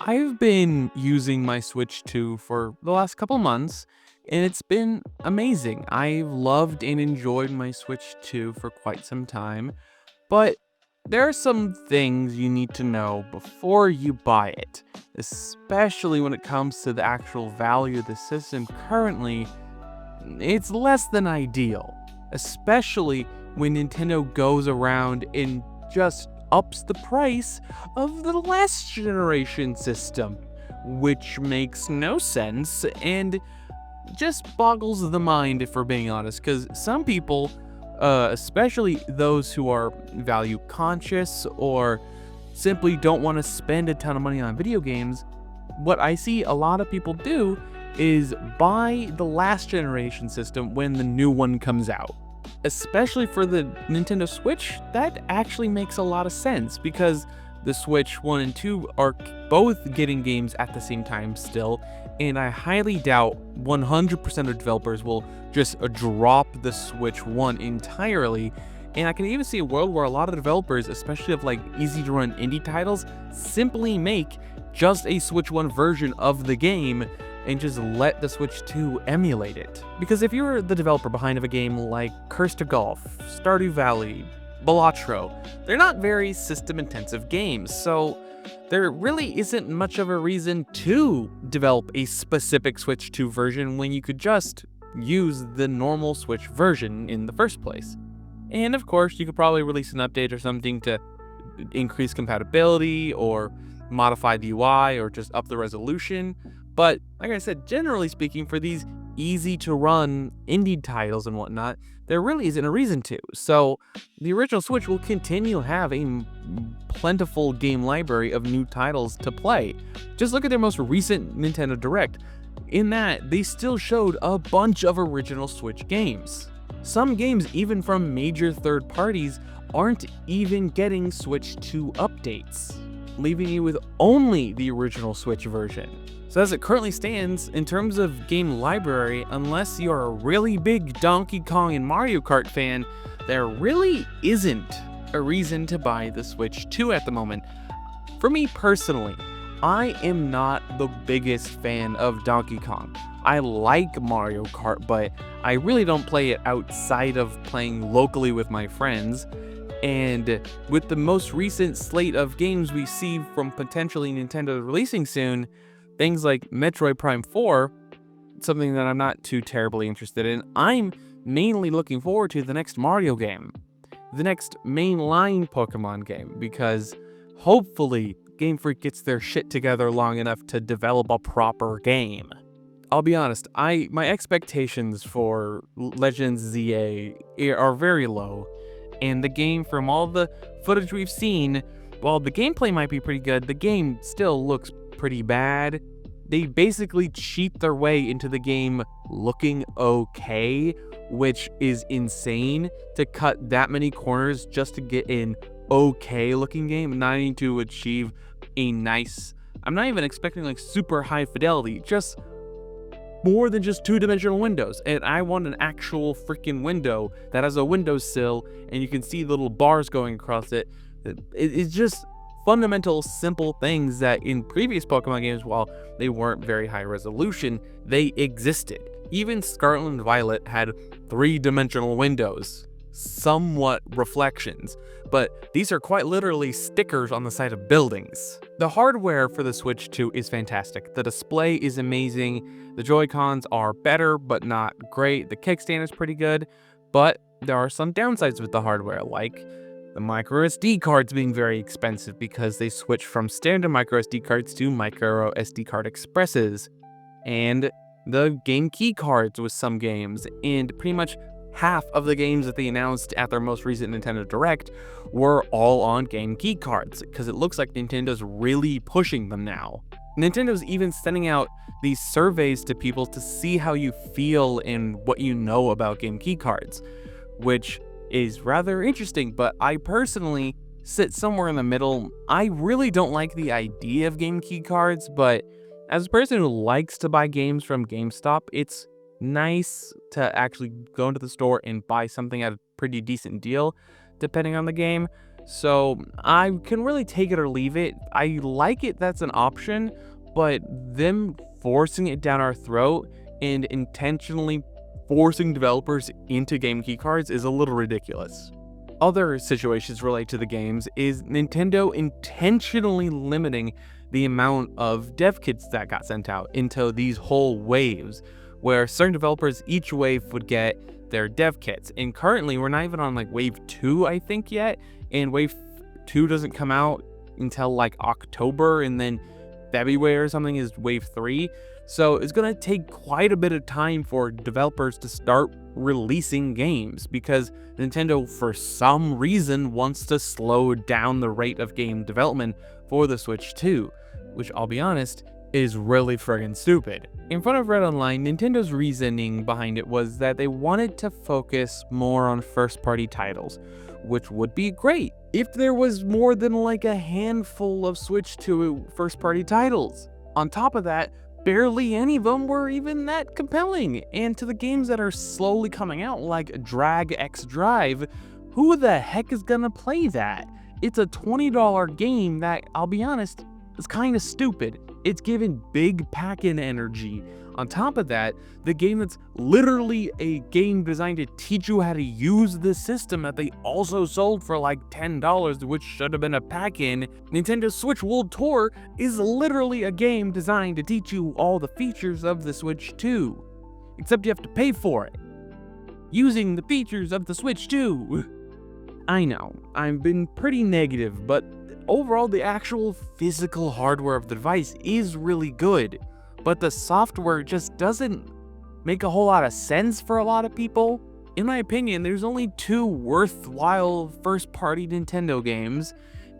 I've been using my Switch 2 for the last couple months, and it's been amazing. I've loved and enjoyed my Switch 2 for quite some time, but there are some things you need to know before you buy it, especially when it comes to the actual value of the system currently. It's less than ideal, especially when Nintendo goes around and just ups the price of the last generation system, which makes no sense and just boggles the mind if we're being honest, because some people, especially those who are value conscious or simply don't want to spend a ton of money on video games, what I see a lot of people do is buy the last generation system when the new one comes out. Especially for the Nintendo Switch, that actually makes a lot of sense because the Switch 1 and 2 are both getting games at the same time still, and I highly doubt 100% of developers will just drop the Switch 1 entirely. And I can even see a world where a lot of developers, especially of like easy to run indie titles, simply make just a Switch 1 version of the game and just let the Switch 2 emulate it. Because if you're the developer behind of a game like Curse to Golf, Stardew Valley, Balatro, they're not very system intensive games, so there really isn't much of a reason to develop a specific Switch 2 version when you could just use the normal Switch version in the first place. And of course, you could probably release an update or something to increase compatibility or modify the UI or just up the resolution. But like I said, generally speaking, for these easy to run indie titles and whatnot, there really isn't a reason to. So the original Switch will continue to have a plentiful game library of new titles to play. Just look at their most recent Nintendo Direct. In that, they still showed a bunch of original Switch games. Some games, even from major third parties, aren't even getting Switch 2 updates, leaving you with only the original Switch version. So as it currently stands, in terms of game library, unless you're a really big Donkey Kong and Mario Kart fan, there really isn't a reason to buy the Switch 2 at the moment. For me personally, I am not the biggest fan of Donkey Kong. I like Mario Kart, but I really don't play it outside of playing locally with my friends. And with the most recent slate of games we see from potentially Nintendo releasing soon, things like Metroid Prime 4, something that I'm not too terribly interested in, I'm mainly looking forward to the next Mario game, the next mainline Pokemon game, because hopefully Game Freak gets their shit together long enough to develop a proper game. I'll be honest, my expectations for Legends ZA are very low, and the game, from all the footage we've seen, while the gameplay might be pretty good, the game still looks pretty bad. They basically cheat their way into the game looking okay, which is insane to cut that many corners just to get an okay looking game, not need to achieve a nice, I'm not even expecting like super high fidelity, just more than just two-dimensional windows. And I want an actual freaking window that has a windowsill and you can see the little bars going across it. It's just fundamental, simple things that in previous Pokemon games, while they weren't very high resolution, they existed. Even Scarlet and Violet had three-dimensional windows, somewhat reflections, but these are quite literally stickers on the side of buildings. The hardware for the Switch 2 is fantastic. The display is amazing. The Joy-Cons are better, but not great. The kickstand is pretty good, but there are some downsides with the hardware, like the micro SD cards being very expensive because they switched from standard micro SD cards to micro SD card expresses, and the game key cards with some games, and pretty much half of the games that they announced at their most recent Nintendo Direct were all on game key cards, because it looks like Nintendo's really pushing them now. Nintendo's even sending out these surveys to people to see how you feel and what you know about game key cards, which is rather interesting, but I personally sit somewhere in the middle. I really don't like the idea of game key cards, but as a person who likes to buy games from GameStop, it's nice to actually go into the store and buy something at a pretty decent deal, depending on the game. So I can really take it or leave it. I like it that's an option, but them forcing it down our throat and intentionally forcing developers into game keycards is a little ridiculous. Other situations related to the games is Nintendo intentionally limiting the amount of dev kits that got sent out into these whole waves, where certain developers each wave would get their dev kits. And currently, we're not even on like wave 2, I think, yet. And wave 2 doesn't come out until like October, and then February or something is wave 3. So it's going to take quite a bit of time for developers to start releasing games because Nintendo, for some reason, wants to slow down the rate of game development for the Switch 2, which I'll be honest, is really friggin' stupid. In front of Read Online, Nintendo's reasoning behind it was that they wanted to focus more on first-party titles, which would be great if there was more than like a handful of Switch 2 first-party titles. On top of that, barely any of them were even that compelling, and to the games that are slowly coming out like Drag X Drive, who the heck is gonna play that? It's a $20 game that, I'll be honest, is kinda stupid. It's giving big pack-in energy. On top of that, the game that's literally a game designed to teach you how to use the system that they also sold for like $10, which should have been a pack-in, Nintendo Switch World Tour, is literally a game designed to teach you all the features of the Switch 2. Except you have to pay for it, using the features of the Switch 2. I know, I've been pretty negative, but overall the actual physical hardware of the device is really good. But the software just doesn't make a whole lot of sense for a lot of people. In my opinion, there's only 2 worthwhile first-party Nintendo games,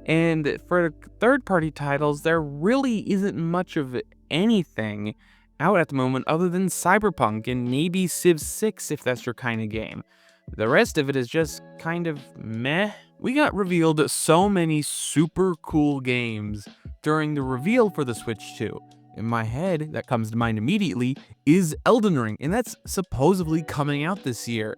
and for third-party titles, there really isn't much of anything out at the moment other than Cyberpunk and maybe Civ 6 if that's your kind of game. The rest of it is just kind of meh. We got revealed so many super cool games during the reveal for the Switch 2. In my head, that comes to mind immediately is Elden Ring, and that's supposedly coming out this year.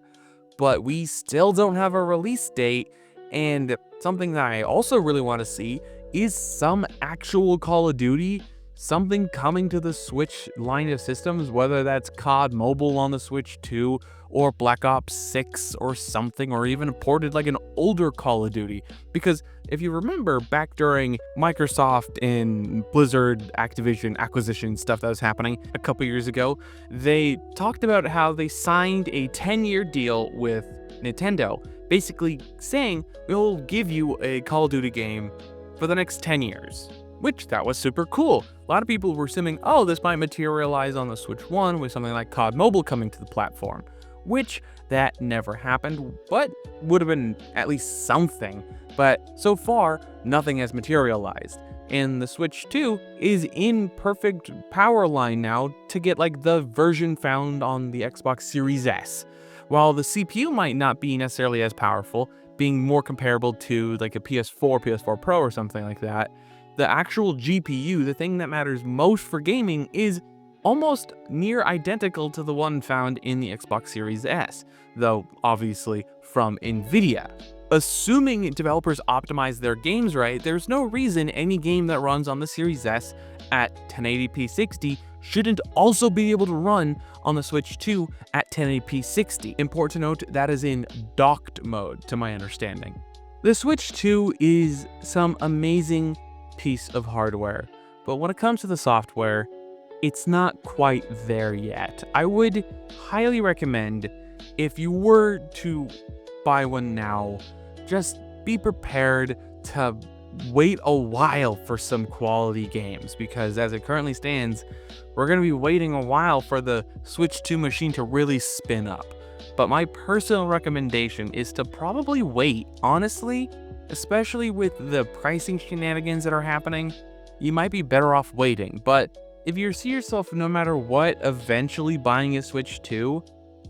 But we still don't have a release date, and something that I also really want to see is some actual Call of Duty, something coming to the Switch line of systems, whether that's COD Mobile on the Switch 2, or Black Ops 6 or something, or even ported like an older Call of Duty. Because if you remember back during Microsoft and Blizzard Activision acquisition stuff that was happening a couple years ago, they talked about how they signed a 10-year deal with Nintendo, basically saying we'll give you a Call of Duty game for the next 10 years. Which, that was super cool. A lot of people were assuming, oh, this might materialize on the Switch 1 with something like COD Mobile coming to the platform. Which, that never happened, but would have been at least something. But so far, nothing has materialized. And the Switch 2 is in perfect power line now to get like the version found on the Xbox Series S. While the CPU might not be necessarily as powerful, being more comparable to like a PS4, PS4 Pro or something like that, the actual GPU, the thing that matters most for gaming, is almost near identical to the one found in the Xbox Series S, though obviously from Nvidia. Assuming developers optimize their games right, there's no reason any game that runs on the Series S at 1080p 60 shouldn't also be able to run on the Switch 2 at 1080p 60. Important to note, that is in docked mode, to my understanding. The Switch 2 is some amazing piece of hardware, but when it comes to the software, it's not quite there yet. I would highly recommend, if you were to buy one now, just be prepared to wait a while for some quality games, because as it currently stands, we're going to be waiting a while for the Switch 2 machine to really spin up. But my personal recommendation is to probably wait, honestly, especially with the pricing shenanigans that are happening. You might be better off waiting, but if you see yourself, no matter what, eventually buying a Switch 2,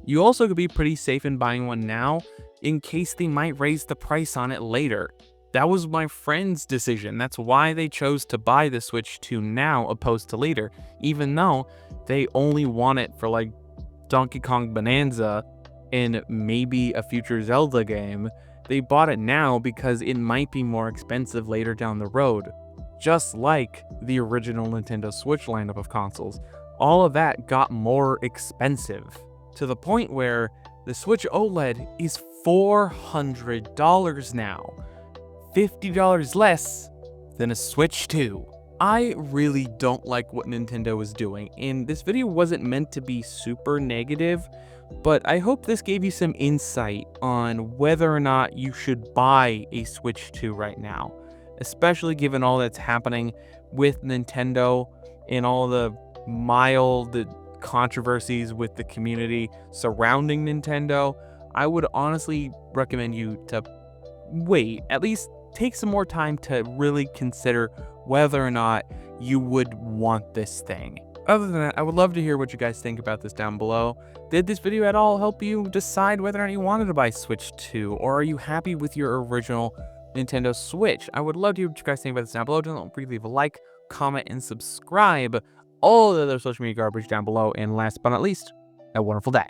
you also could be pretty safe in buying one now in case they might raise the price on it later. That was my friend's decision. That's why they chose to buy the Switch 2 now opposed to later, even though they only want it for like Donkey Kong Bonanza and maybe a future Zelda game. They bought it now because it might be more expensive later down the road, just like the original Nintendo Switch lineup of consoles. All of that got more expensive to the point where the Switch OLED is $400 now, $50 less than a Switch 2. I really don't like what Nintendo is doing, and this video wasn't meant to be super negative, but I hope this gave you some insight on whether or not you should buy a Switch 2 right now, especially given all that's happening with Nintendo and all the mild controversies with the community surrounding Nintendo. I would honestly recommend you to wait, at least take some more time to really consider whether or not you would want this thing. Other than that, I would love to hear what you guys think about this down below. Did this video at all help you decide whether or not you wanted to buy Switch 2, or are you happy with your original Nintendo Switch? I would love to hear what you guys think about this down below. Don't forget to leave a like, comment, and subscribe. All the other social media garbage down below. And last but not least, a wonderful day.